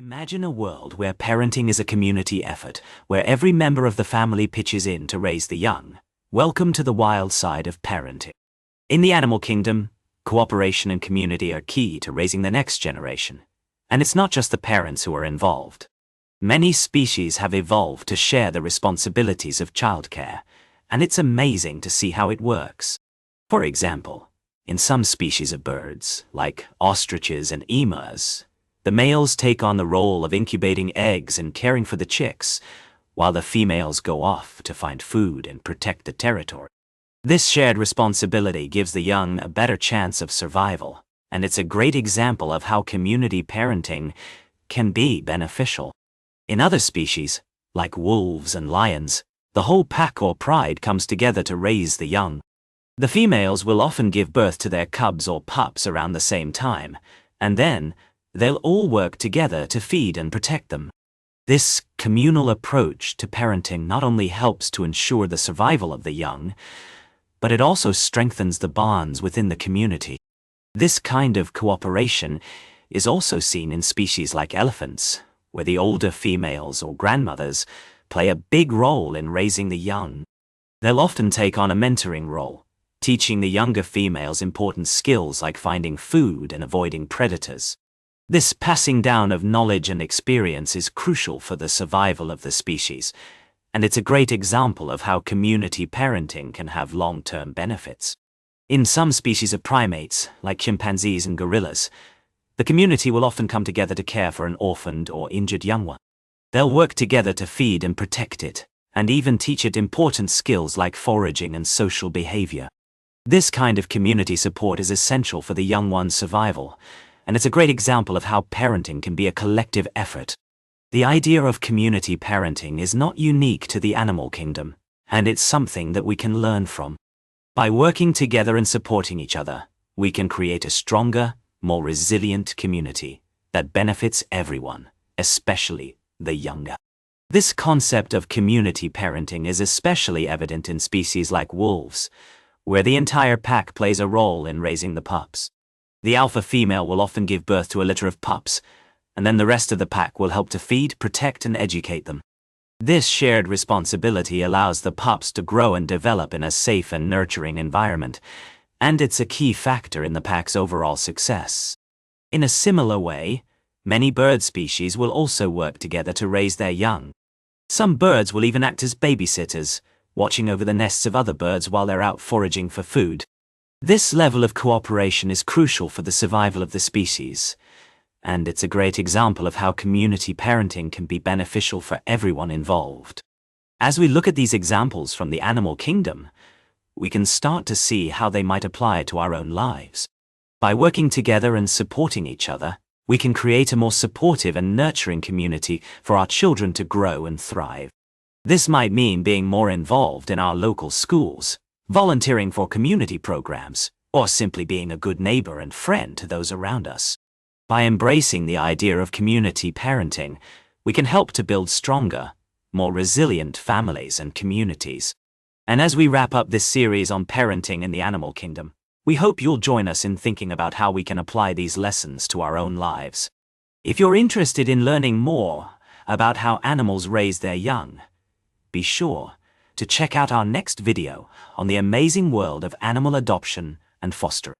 Imagine a world where parenting is a community effort, where every member of the family pitches in to raise the young. Welcome to the wild side of parenting. In the animal kingdom, cooperation and community are key to raising the next generation. And it's not just the parents who are involved. Many species have evolved to share the responsibilities of childcare, and it's amazing to see how it works. For example, in some species of birds, like ostriches and emus, the males take on the role of incubating eggs and caring for the chicks, while the females go off to find food and protect the territory. This shared responsibility gives the young a better chance of survival, and it's a great example of how community parenting can be beneficial. In other species, like wolves and lions, the whole pack or pride comes together to raise the young. The females will often give birth to their cubs or pups around the same time, and then they'll all work together to feed and protect them. This communal approach to parenting not only helps to ensure the survival of the young, but it also strengthens the bonds within the community. This kind of cooperation is also seen in species like elephants, where the older females or grandmothers play a big role in raising the young. They'll often take on a mentoring role, teaching the younger females important skills like finding food and avoiding predators. This passing down of knowledge and experience is crucial for the survival of the species, and it's a great example of how community parenting can have long-term benefits. In some species of primates, like chimpanzees and gorillas, the community will often come together to care for an orphaned or injured young one. They'll work together to feed and protect it, and even teach it important skills like foraging and social behavior. This kind of community support is essential for the young one's survival, and it's a great example of how parenting can be a collective effort. The idea of community parenting is not unique to the animal kingdom, and it's something that we can learn from. By working together and supporting each other, we can create a stronger, more resilient community that benefits everyone, especially the younger. This concept of community parenting is especially evident in species like wolves, where the entire pack plays a role in raising the pups. The alpha female will often give birth to a litter of pups, and then the rest of the pack will help to feed, protect, and educate them. This shared responsibility allows the pups to grow and develop in a safe and nurturing environment, and it's a key factor in the pack's overall success. In a similar way, many bird species will also work together to raise their young. Some birds will even act as babysitters, watching over the nests of other birds while they're out foraging for food. This level of cooperation is crucial for the survival of the species, and it's a great example of how community parenting can be beneficial for everyone involved. As we look at these examples from the animal kingdom, we can start to see how they might apply to our own lives. By working together and supporting each other, we can create a more supportive and nurturing community for our children to grow and thrive. This might mean being more involved in our local schools, volunteering for community programs, or simply being a good neighbor and friend to those around us. By embracing the idea of community parenting, we can help to build stronger, more resilient families and communities. And as we wrap up this series on parenting in the animal kingdom, we hope you'll join us in thinking about how we can apply these lessons to our own lives. If you're interested in learning more about how animals raise their young, be sure to check out our next video on the amazing world of animal adoption and fostering.